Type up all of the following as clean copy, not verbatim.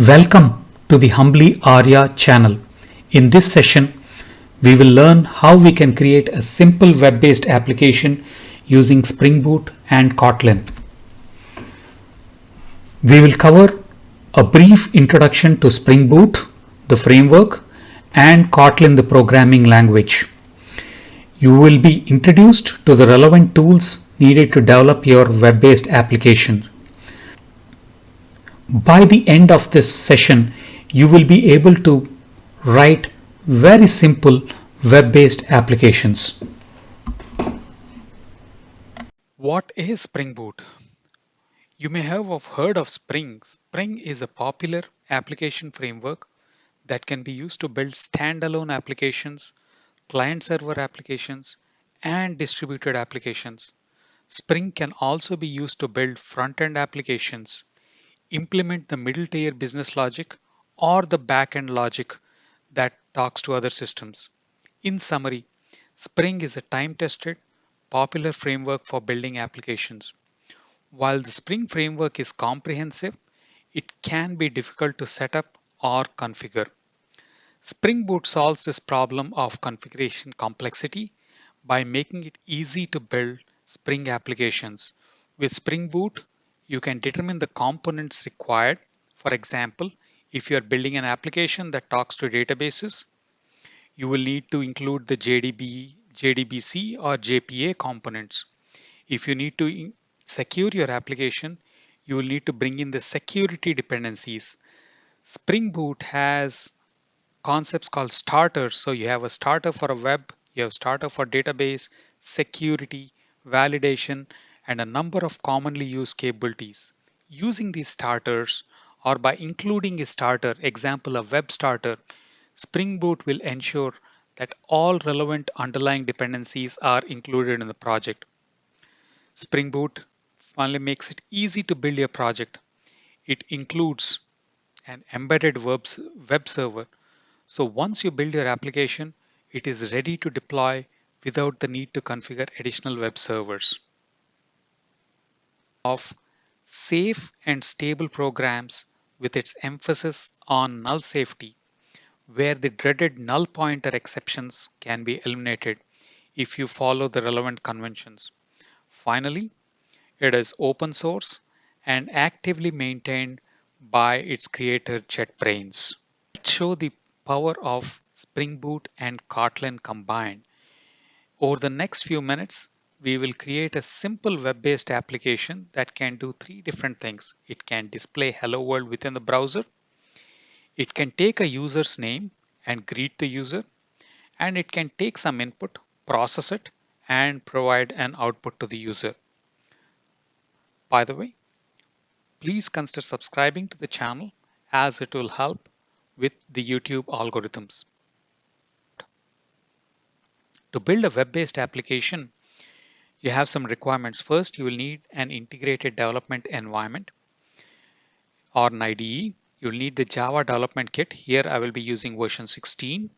Welcome to the Humbly Arya channel. In this session, we will learn how we can create a simple web-based application using Spring Boot and Kotlin. We will cover a brief introduction to Spring Boot, the framework, and Kotlin, the programming language. You will be introduced to the relevant tools needed to develop your web-based application. By the end of this session, you will be able to write very simple web-based applications. What is Spring Boot? You may have heard of Spring. Spring is a popular application framework that can be used to build standalone applications, client server applications, and distributed applications. Spring can also be used to build front end applications, implement the middle tier business logic, or the back end logic that talks to other systems. In summary, Spring is a time tested, popular framework for building applications. While the Spring framework is comprehensive, it can be difficult to set up or configure. Spring Boot solves this problem of configuration complexity by making it easy to build Spring applications. With Spring Boot, you can determine the components required. For example, if you are building an application that talks to databases, you will need to include the JDBC or JPA components. If you need to secure your application, you will need to bring in the security dependencies. Spring Boot has concepts called starters. So you have a starter for a web, you have starter for database, security, validation, and a number of commonly used capabilities. Using these starters or by including a starter, example a web starter, Spring Boot will ensure that all relevant underlying dependencies are included in the project. Spring Boot finally makes it easy to build your project. It includes an embedded web server. So once you build your application, it is ready to deploy without the need to configure additional web servers. Of safe and stable programs with its emphasis on null safety, where the dreaded null pointer exceptions can be eliminated if you follow the relevant conventions. Finally, it is open source and actively maintained by its creator JetBrains. Let's show the power of Spring Boot and Kotlin combined. Over the next few minutes, we will create a simple web-based application that can do three different things. It can display Hello World within the browser. It can take a user's name and greet the user. And it can take some input, process it, and provide an output to the user. By the way, please consider subscribing to the channel as it will help with the YouTube algorithms. To build a web-based application, you have some requirements. First, you will need an integrated development environment or an IDE. You'll need the Java development kit. Here I will be using version 16.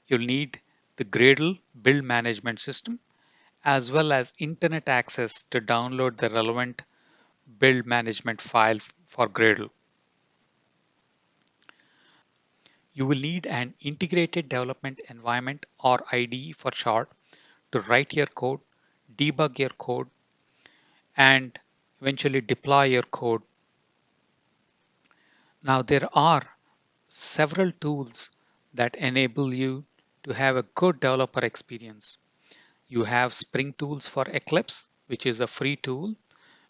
You'll need the Gradle build management system as well as internet access to download the relevant build management file for Gradle. You will need an integrated development environment or IDE for short to write your code, debug your code, and eventually deploy your code. Now, there are several tools that enable you to have a good developer experience. You have Spring Tools for Eclipse, which is a free tool,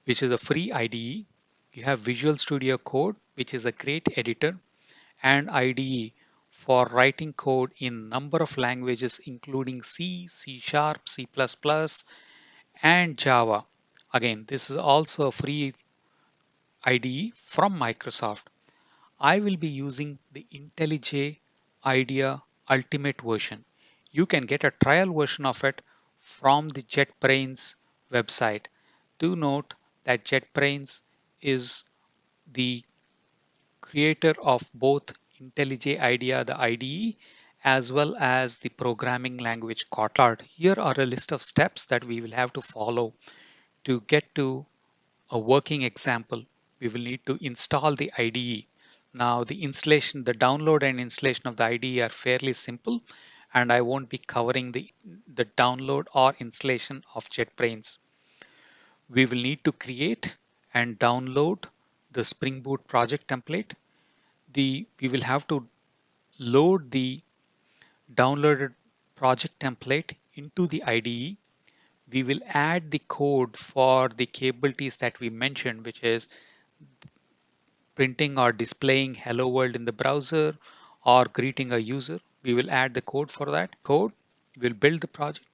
which is a free IDE. You have Visual Studio Code, which is a great editor, and IDE for writing code in number of languages including C, C Sharp, C++, and Java. Again, this is also a free IDE from Microsoft. I will be using the IntelliJ IDEA Ultimate version. You can get a trial version of it from the JetBrains website. Do note that JetBrains is the creator of both IntelliJ IDEA, the IDE, as well as the programming language Kotlin. Here are a list of steps that we will have to follow to get to a working example. We will need to install the IDE. Now the installation, the download and installation of the IDE are fairly simple, and I won't be covering the download or installation of JetBrains. We will need to create and download the Spring Boot project template. We will have to load the downloaded project template into the IDE. We will add the code for the capabilities that we mentioned, which is printing or displaying hello world in the browser or greeting a user. We will add the code for that. Code, we'll build the project,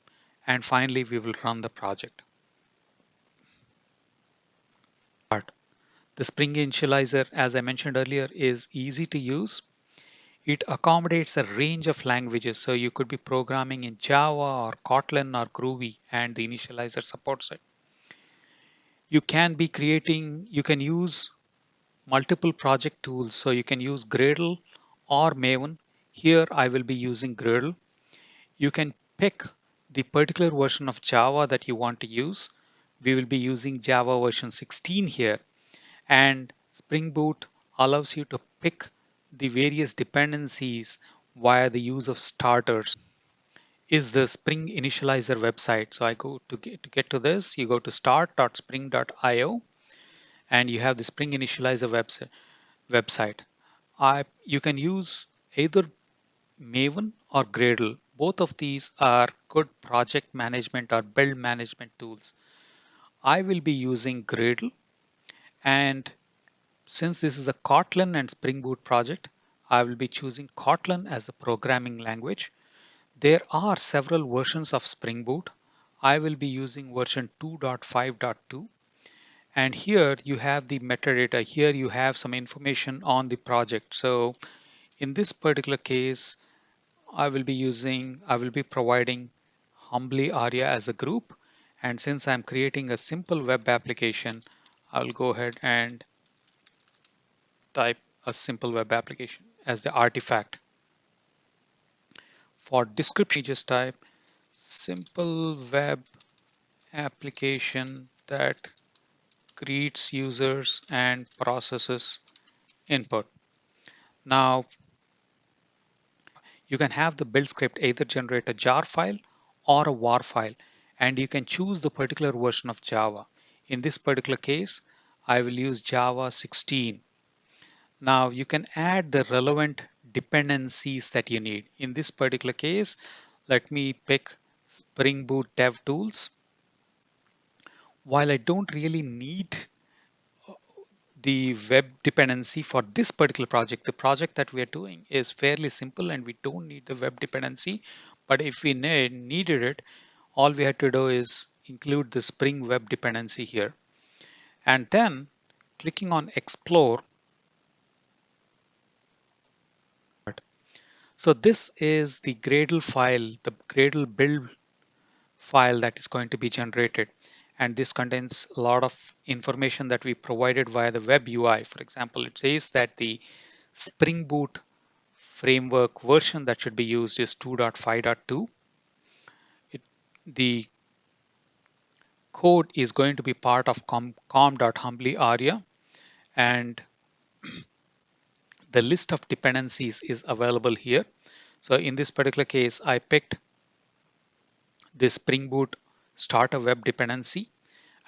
and finally we will run the project. The Spring Initializer, as I mentioned earlier, is easy to use. It accommodates a range of languages. So you could be programming in Java or Kotlin or Groovy, and the initializer supports it. You can use multiple project tools. So you can use Gradle or Maven. Here I will be using Gradle. You can pick the particular version of Java that you want to use. We will be using Java version 16 here, and Spring Boot allows you to pick the various dependencies via the use of starters. Is the Spring Initializer website. So I go to get to this, you go to start.spring.io, and you have the Spring Initializer website. You can use either Maven or Gradle. Both of these are good project management or build management tools. I will be using Gradle, and since this is a Kotlin and Spring Boot project, I will be choosing Kotlin as the programming language. There are several versions of Spring Boot. I will be using version 2.5.2. And here you have the metadata. Here you have some information on the project. So in this particular case, I will be providing Humbly Aria as a group. And since I'm creating a simple web application, I'll go ahead and type a simple web application as the artifact. For description, just type simple web application that greets users and processes input. Now you can have the build script either generate a jar file or a war file, and you can choose the particular version of Java. In this particular case, I will use Java 16. Now you can add the relevant dependencies that you need. In this particular case, let me pick Spring Boot Dev Tools. While I don't really need the web dependency for this particular project, the project that we are doing is fairly simple and we don't need the web dependency. But if we needed it, all we had to do is include the Spring Web dependency here. And then clicking on Explore. So this is the Gradle file, the Gradle build file that is going to be generated. And this contains a lot of information that we provided via the web UI. For example, it says that the Spring Boot framework version that should be used is 2.5.2. The code is going to be part of com.humbly.aria, and the list of dependencies is available here. So in this particular case, I picked the Spring Boot starter web dependency,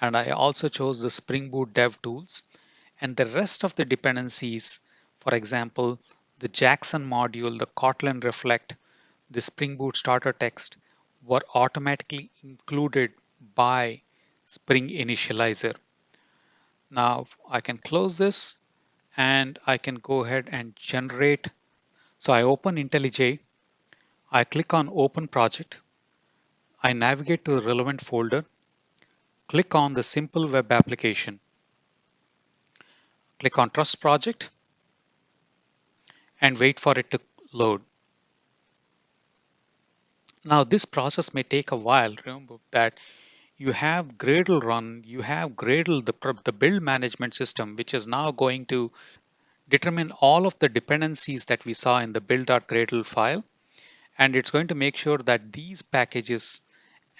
and I also chose the Spring Boot dev tools, and the rest of the dependencies, for example, the Jackson module, the Kotlin reflect, the Spring Boot starter text, were automatically included by Spring Initializer. Now I can close this and I can go ahead and generate. So I open IntelliJ, I click on Open Project, I navigate to the relevant folder, click on the Simple Web Application, click on Trust Project, and wait for it to load. Now this process may take a while. Remember that you have Gradle run, you have Gradle, the build management system, which is now going to determine all of the dependencies that we saw in the build.gradle file. And it's going to make sure that these packages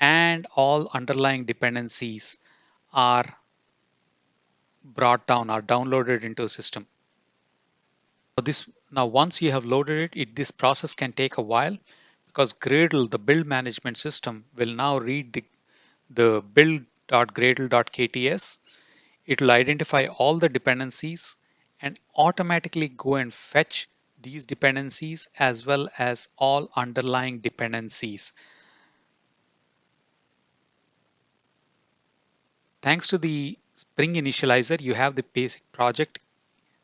and all underlying dependencies are brought down, are downloaded into a system. Now once you have loaded this process can take a while because Gradle, the build management system, will now read the build.gradle.kts. It will identify all the dependencies and automatically go and fetch these dependencies as well as all underlying dependencies. Thanks to the Spring Initializer, you have the basic project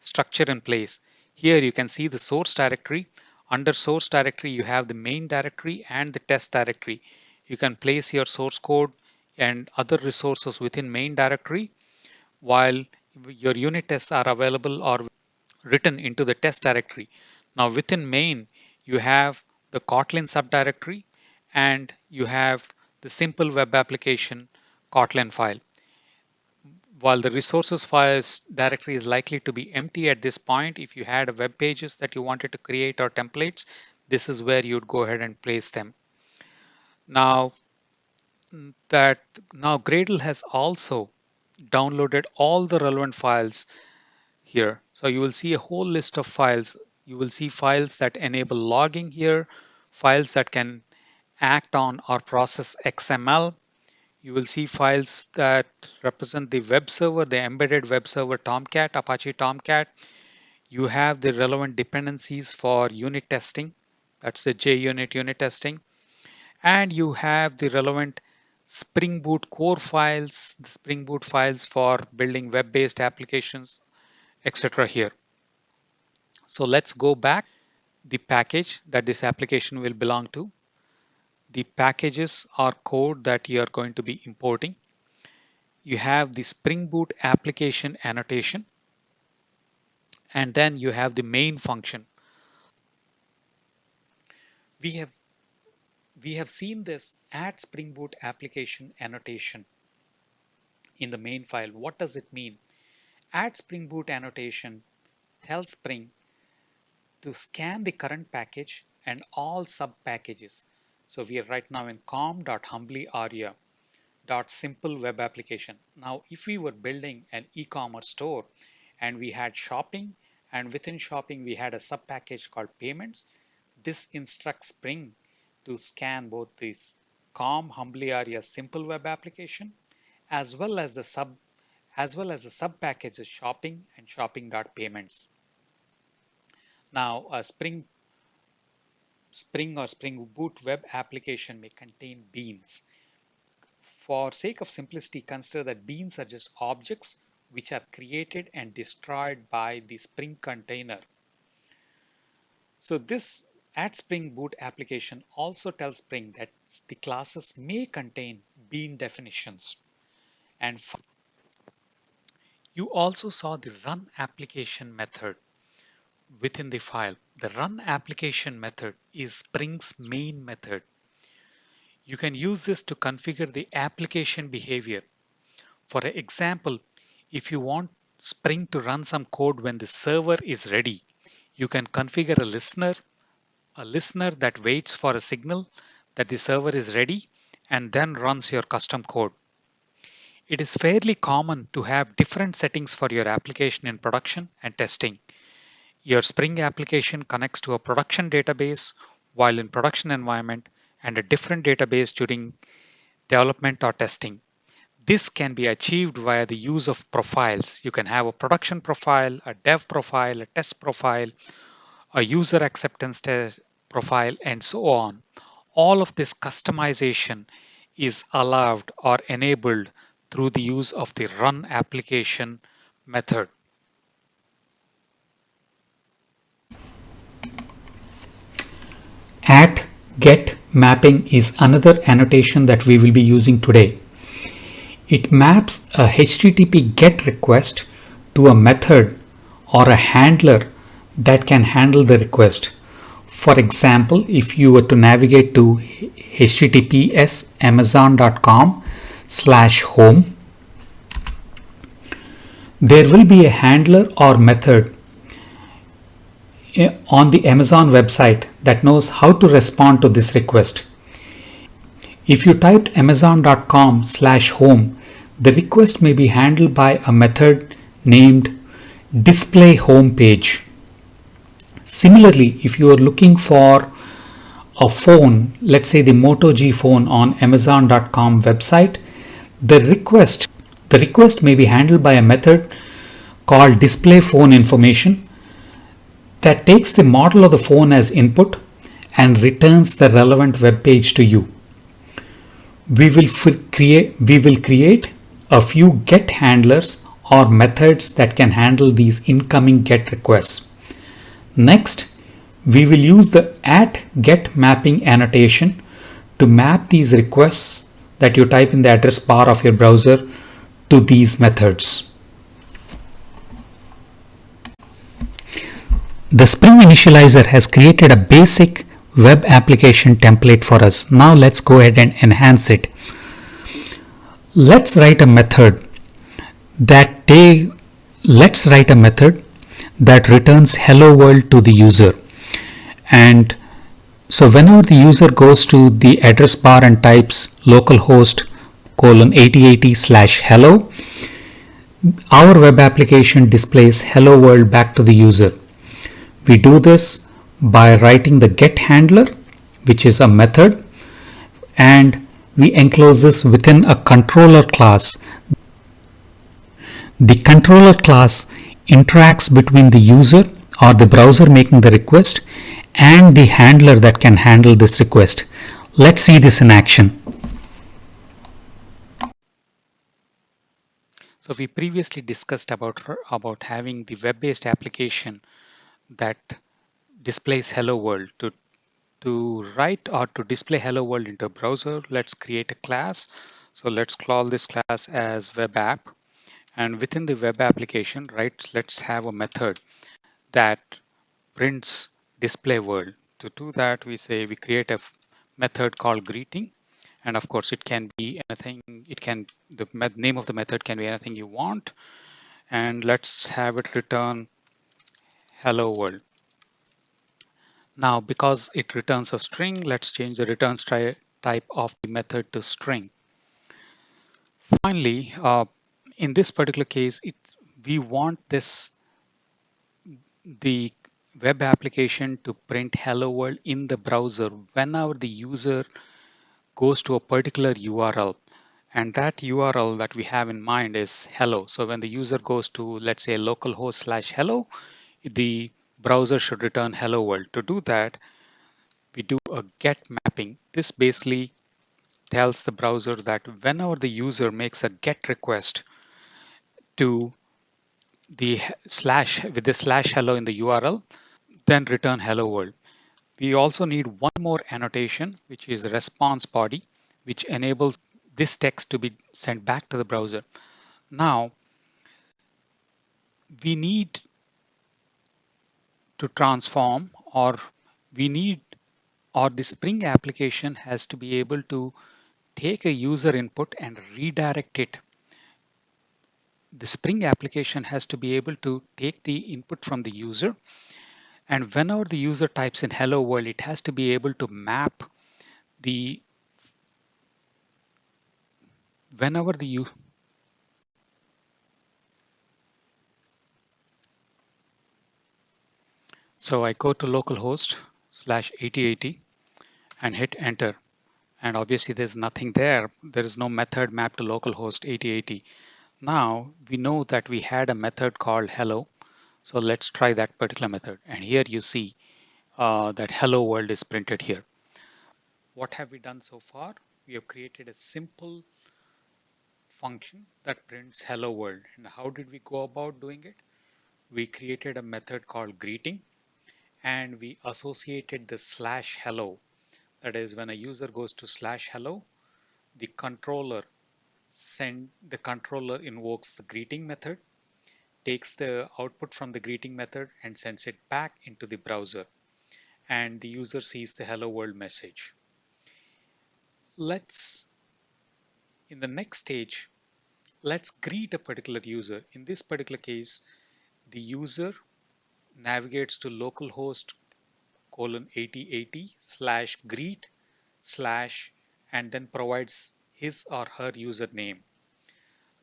structure in place. Here you can see the source directory. Under source directory, you have the main directory and the test directory. You can place your source code and other resources within main directory while your unit tests are available or written into the test directory. Now within main, you have the Kotlin subdirectory and you have the simple web application Kotlin file. While the resources files directory is likely to be empty at this point, if you had a web pages that you wanted to create or templates, this is where you'd go ahead and place them. Now now Gradle has also downloaded all the relevant files here. So you will see a whole list of files. You will see files that enable logging here, files that can act on or process XML. You will see files that represent the web server, the embedded web server Tomcat, Apache Tomcat. You have the relevant dependencies for unit testing. That's the JUnit unit testing. And you have the relevant Spring Boot core files, the Spring Boot files for building web-based applications, etc. here. So let's go back. The package that this application will belong to. The packages are code that you are going to be importing. You have the Spring Boot application annotation, and then you have the main function. We have we have seen this add Spring Boot application annotation in the main file. What does it mean? Add Spring Boot annotation tells Spring to scan the current package and all sub packages. So we are right now in com.humbly.aria.simple web application. Now, if we were building an e-commerce store and we had shopping, and within shopping we had a sub package called payments, this instructs Spring to scan both this com humbly aria simple web application as well as the sub packages shopping and shopping.payments. Now, a Spring or Spring Boot web application may contain beans. For sake of simplicity, consider that beans are just objects which are created and destroyed by the Spring container. So this add Spring Boot application also tells Spring that the classes may contain bean definitions. And you also saw the run application method within the file. The run application method is Spring's main method. You can use this to configure the application behavior. For example, if you want Spring to run some code when the server is ready, you can configure a listener that waits for a signal that the server is ready and then runs your custom code. It is fairly common to have different settings for your application in production and testing. Your Spring application connects to a production database while in production environment and a different database during development or testing. This can be achieved via the use of profiles. You can have a production profile, a dev profile, a test profile, a user acceptance test profile, and so on. All of this customization is allowed or enabled through the use of the run application method. At get mapping is another annotation that we will be using today. It maps a HTTP GET request to a method or a handler that can handle the request. For example, if you were to navigate to https amazon.com/home, there will be a handler or method on the Amazon website that knows how to respond to this request. If you typed amazon.com/home, the request may be handled by a method named display home page. Similarly, if you are looking for a phone, let's say the Moto G phone on Amazon.com website, the request may be handled by a method called display phone information that takes the model of the phone as input and returns the relevant web page to you. We will create a few get handlers or methods that can handle these incoming get requests. Next, we will use the @get mapping annotation to map these requests that you type in the address bar of your browser to these methods. The Spring Initializer has created a basic web application template for us. Now let's go ahead and enhance it. Let's write a method that they let's write a method that returns hello world to the user. And so whenever the user goes to the address bar and types localhost colon 8080 slash hello, our web application displays hello world back to the user. We do this by writing the get handler, which is a method, and we enclose this within a controller class. The controller class interacts between the user or the browser making the request and the handler that can handle this request. Let's see this in action. So we previously discussed about having the web-based application that displays hello world. To write or to display hello world into a browser, let's create a class. So let's call this class as web app, and within the web application, right, let's have a method that prints display world. To do that, we create a method called greeting, and of course it can be anything. The name of the method can be anything you want, and let's have it return hello world. Now, because it returns a string, let's change the return type of the method to string. Finally, in this particular case, we want the web application to print hello world in the browser whenever the user goes to a particular URL. And that URL that we have in mind is hello. So when the user goes to, let's say, localhost slash hello, the browser should return hello world. To do that, we do a get mapping. This basically tells the browser that whenever the user makes a get request to the slash with the slash hello in the URL, then return hello world. We also need one more annotation, which is the response body, which enables this text to be sent back to the browser. Now, we need to transform, or we need, or the Spring application has to be able to take a user input and redirect it. The Spring application has to be able to take the input from the user, and whenever the user types in hello world, it has to be able to map the whenever the u so I go to localhost slash 8080 and hit enter, and obviously there's nothing there. There is no method mapped to localhost 8080. Now we know that we had a method called hello, so let's try that particular method, and here you see that hello world is printed here. What have we done so far? We have created a simple function that prints hello world. And how did we go about doing it? We created a method called greeting, and we associated the slash hello. That is, when a user goes to slash hello, the controller invokes the greeting method, takes the output from the greeting method and sends it back into the browser, and the user sees the hello world message. Let's In the next stage, let's greet a particular user. In this particular case, the user navigates to localhost colon 8080 slash greet slash and then provides his or her username.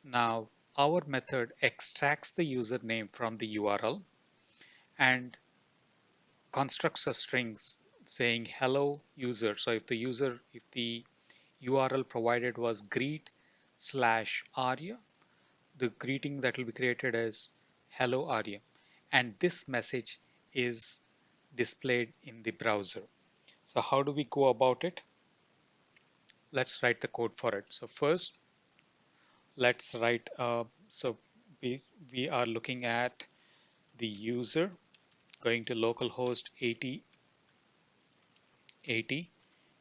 Now our method extracts the username from the URL and constructs a strings saying hello user. So if the URL provided was greet slash Arya, the greeting that will be created as hello Arya, and this message is displayed in the browser. So how do we go about it? Let's write the code for it. So first, let's write. So we are looking at the user going to localhost 8080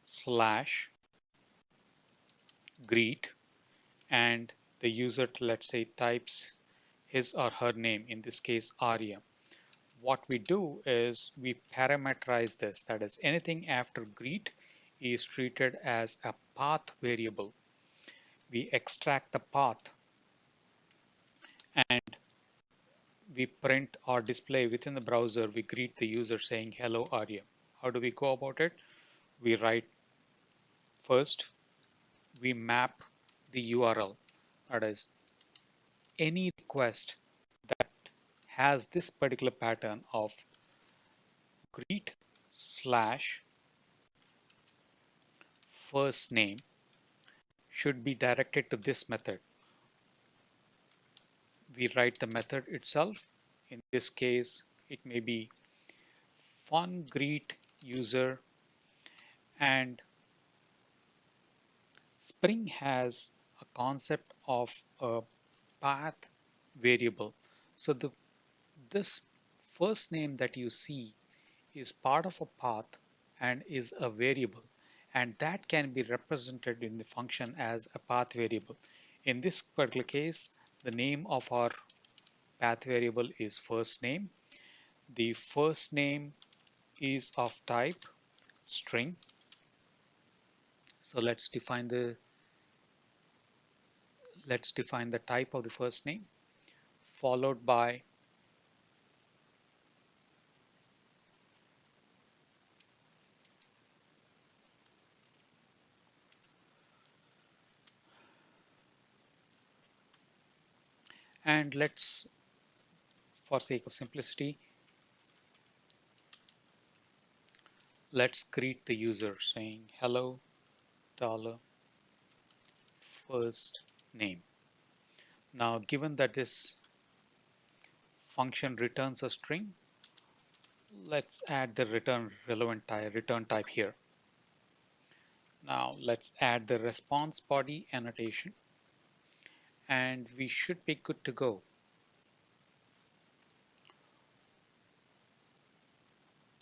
slash greet, and the user, let's say, types his or her name, in this case Arya. What we do is we parameterize this, that is, anything after greet is treated as a path variable. We extract the path and we print or display within the browser. We greet the user saying hello Arya. How do we go about it? We write first, we map the URL, that is, any request that has this particular pattern of greet slash first name should be directed to this method. We write the method itself. In this case, it may be fun greet user, and Spring has a concept of a path variable. So this first name that you see is part of a path and is a variable, and that can be represented in the function as a path variable. In this particular case, the name of our path variable is first name. The first name is of type string. So let's define the type of the first name, followed by and let's, for sake of simplicity, let's greet the user saying hello dollar first name. Now, given that this function returns a string, let's add the return type here. Now let's add the response body annotation, and we should be good to go.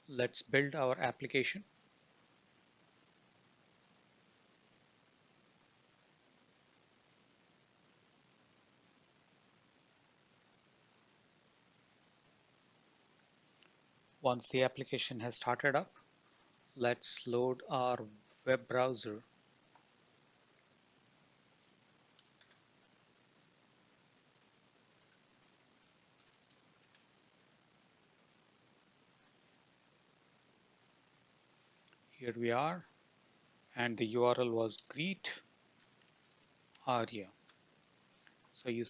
Let's build our application. Once the application has started up, let's load our web browser. Here we are, and the URL was greet Arya. So you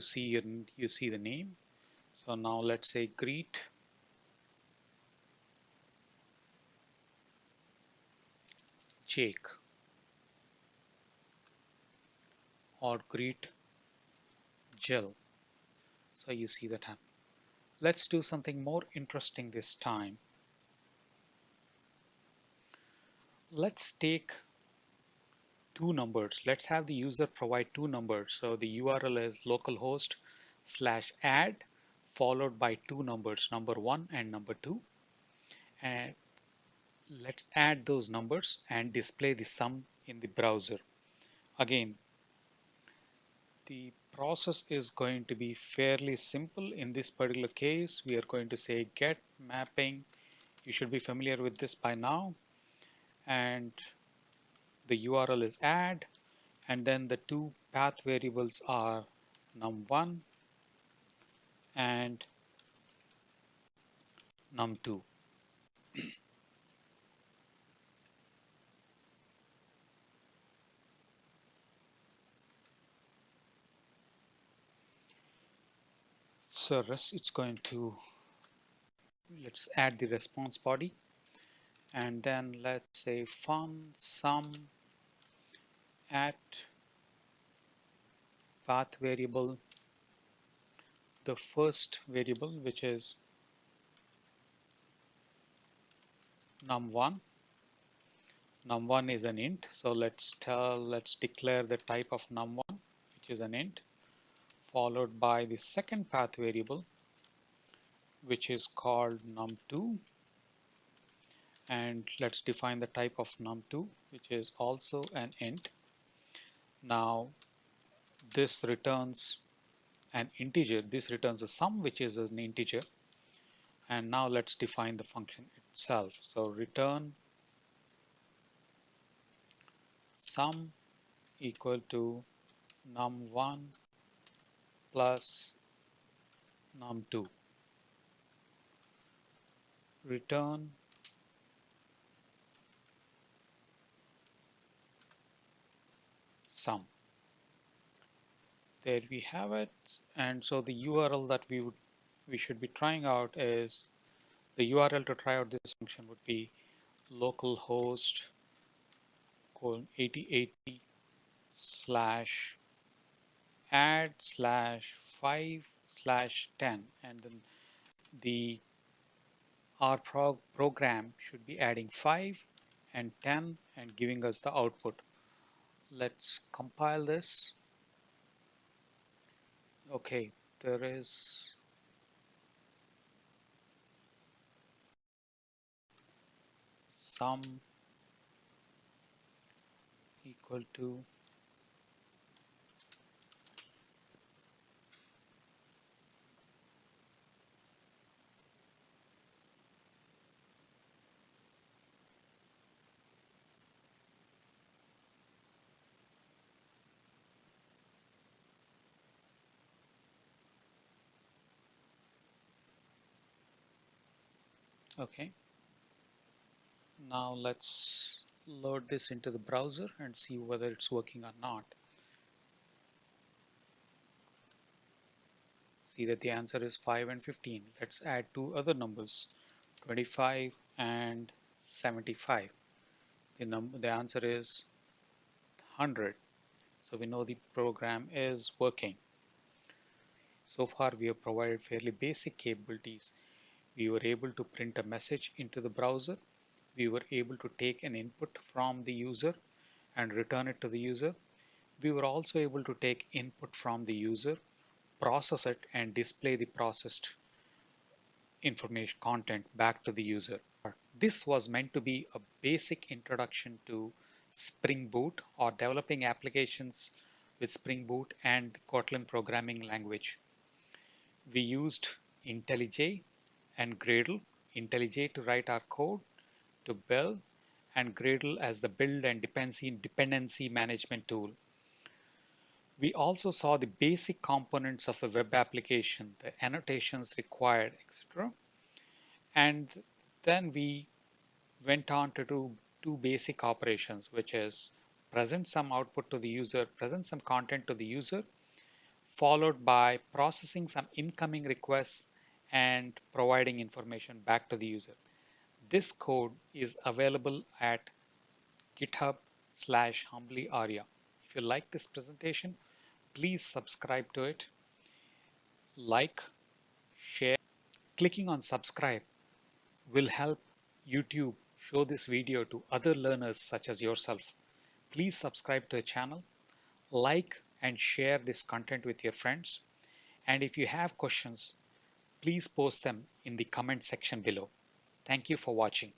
see the name. So now let's say greet Jake or greet Jill. So you see that happen. Let's do something more interesting this time. Let's take two numbers. Let's have the user provide two numbers. So the URL is localhost slash add followed by two numbers, number one and number two. And let's add those numbers and display the sum in the browser. Again, the process is going to be fairly simple. In this particular case, we are going to say get mapping. You should be familiar with this by now. And the URL is add, and then the two path variables are num1 and num2. So rest it's going to Let's add the response body, and then let's say fun sum at path variable, the first variable, which is num1. Num1 is an int, so let's declare the type of num1, which is an int, followed by the second path variable, which is called num2, and let's define the type of num2, which is also an int. Now this returns an integer, this returns a sum, which is an integer. And now let's define the function itself. So return sum equal to num1 plus num2. Return sum. There we have it. And so the URL that we should be trying out is, the URL to try out this function would be localhost 8080 slash add slash 5 slash 10, and then the our program should be adding 5 and 10 and giving us the output. Let's compile this. Okay, there is sum equal to okay. Now let's load this into the browser and see whether it's working or not. See that the answer is 5 and 15. Let's add two other numbers, 25 and 75. The answer is 100. So we know the program is working. So far we have provided fairly basic capabilities. We were able to print a message into the browser. We were able to take an input from the user and return it to the user. We were also able to take input from the user, process it, and display the processed information content back to the user. This was meant to be a basic introduction to Spring Boot, or developing applications with Spring Boot and the Kotlin programming language. We used IntelliJ and Gradle. IntelliJ to write our code to build, and Gradle as the build and dependency management tool. We also saw the basic components of a web application, the annotations required, etc. And then we went on to do two basic operations, which is present some output to the user, present some content to the user, followed by processing some incoming requests and providing information back to the user. This code is available at github/humbly-aria. If you like this presentation, please subscribe to it, like, share. Clicking on subscribe will help YouTube show this video to other learners such as yourself. Please subscribe to the channel, like and share this content with your friends. And if you have questions, please post them in the comment section below. Thank you for watching.